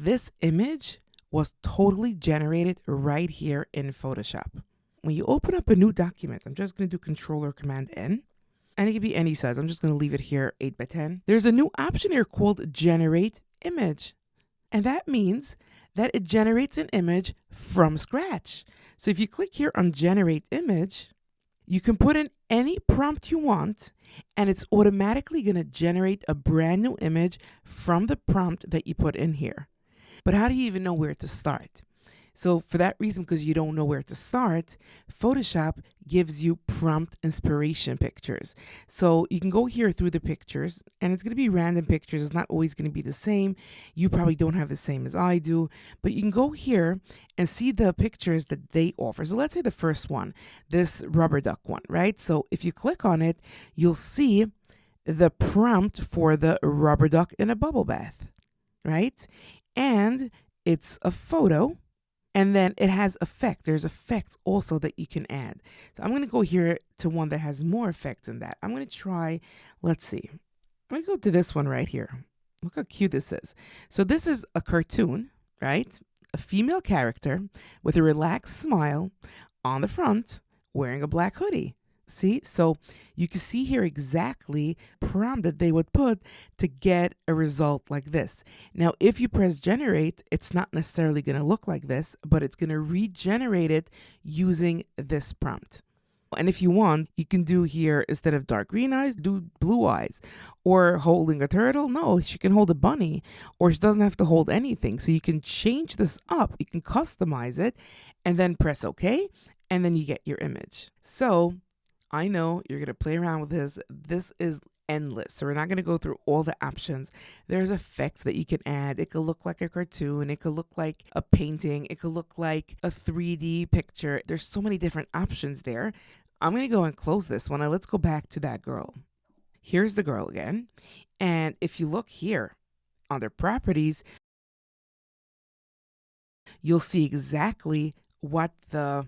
This image was totally generated right here in Photoshop. When you open up a new document, I'm just going to do Control or Command N, and it can be any size. I'm just going to leave it here 8 by 10. There's a new option here called Generate Image. And that means that it generates an image from scratch. So if you click here on Generate Image, you can put in any prompt you want, and it's automatically going to generate a brand new image from the prompt that you put in here. But how do you even know where to start? So for that reason, because you don't know where to start, Photoshop gives you prompt inspiration pictures. So you can go here through the pictures, and it's going to be random pictures. It's not always going to be the same. You probably don't have the same as I do, but you can go here and see the pictures that they offer. So let's say the first one, this rubber duck one, right? So if you click on it, you'll see the prompt for the rubber duck in a bubble bath, right? And it's a photo. And then it has effects. There's effects also that you can add. So I'm going to go here to one that has more effects than that. I'm going to try, let's see. I'm going to go to this one right here. Look how cute this is. So this is a cartoon, right? A female character with a relaxed smile on the front wearing a black hoodie. See, so you can see here exactly prompt that they would put to get a result like this. Now, if you press generate, it's not necessarily going to look like this, but it's going to regenerate it using this prompt. And if you want, you can do here, instead of dark green eyes, do blue eyes. Or holding a turtle. No, she can hold a bunny, or she doesn't have to hold anything. So you can change this up. You can customize it and then press OK. And then you get your image. So I know you're going to play around with this. This is endless. So we're not going to go through all the options. There's effects that you can add. It could look like a cartoon. It could look like a painting. It could look like a 3D picture. There's so many different options there. I'm going to go and close this one. Now let's go back to that girl. Here's the girl again. And if you look here under properties, you'll see exactly what the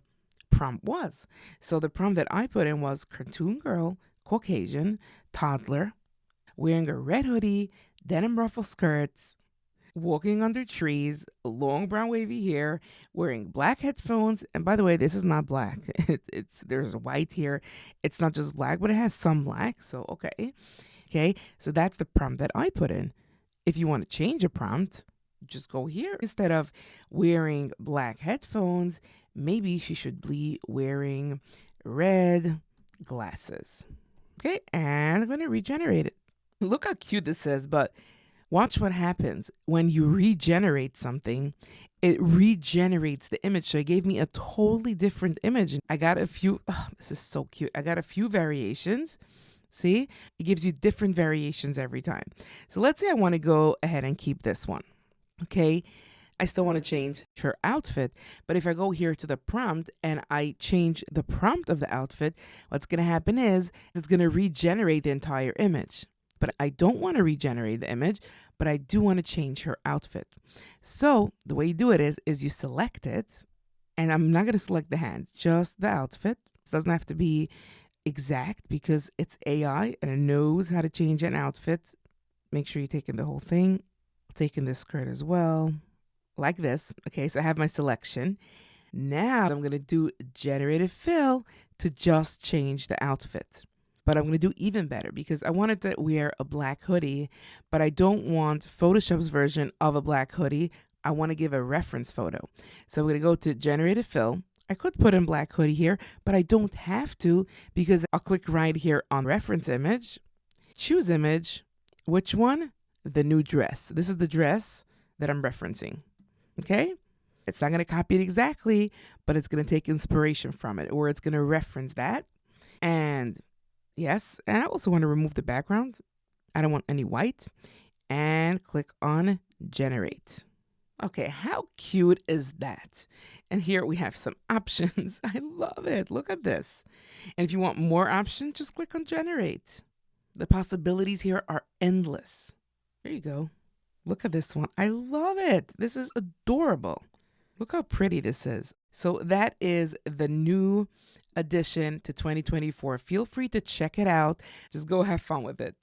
prompt was. So the prompt that I put in was cartoon girl, Caucasian, toddler, wearing a red hoodie, denim ruffle skirts, walking under trees, long brown wavy hair, wearing black headphones. And by the way, this is not black. It's there's white here. It's not just black, but it has some black. So okay. So that's the prompt that I put in. If you want to change a prompt, just go here. Instead of wearing black headphones, maybe she should be wearing red glasses. Okay, and I'm going to regenerate it. Look how cute this is, but watch what happens when you regenerate something. It regenerates the image. So it gave me a totally different image. I got a few, this is so cute. I got a few variations. See, it gives you different variations every time. So let's say I want to go ahead and keep this one. Okay, I still want to change her outfit, but if I go here to the prompt and I change the prompt of the outfit, what's going to happen is it's going to regenerate the entire image. But I don't want to regenerate the image, but I do want to change her outfit. So the way you do it is you select it, and I'm not going to select the hands, just the outfit. It doesn't have to be exact because it's AI and it knows how to change an outfit. Make sure you're taking the whole thing. Taking this skirt as well, like this. Okay, so I have my selection. Now I'm going to do generative fill to just change the outfit. But I'm going to do even better because I wanted to wear a black hoodie, but I don't want Photoshop's version of a black hoodie. I want to give a reference photo. So I'm going to go to generative fill. I could put in black hoodie here, but I don't have to because I'll click right here on reference image, choose image. Which one? The new dress. This is the dress that I'm referencing. Okay? It's not going to copy it exactly, but it's going to take inspiration from it, or it's going to reference that. And yes, and I also want to remove the background. I don't want any white. And click on generate. Okay, how cute is that? And here we have some options. I love it. Look at this. And if you want more options, just click on generate. The possibilities here are endless. There you go. Look at this one. I love it. This is adorable. Look how pretty this is. So that is the new addition to 2024. Feel free to check it out. Just go have fun with it.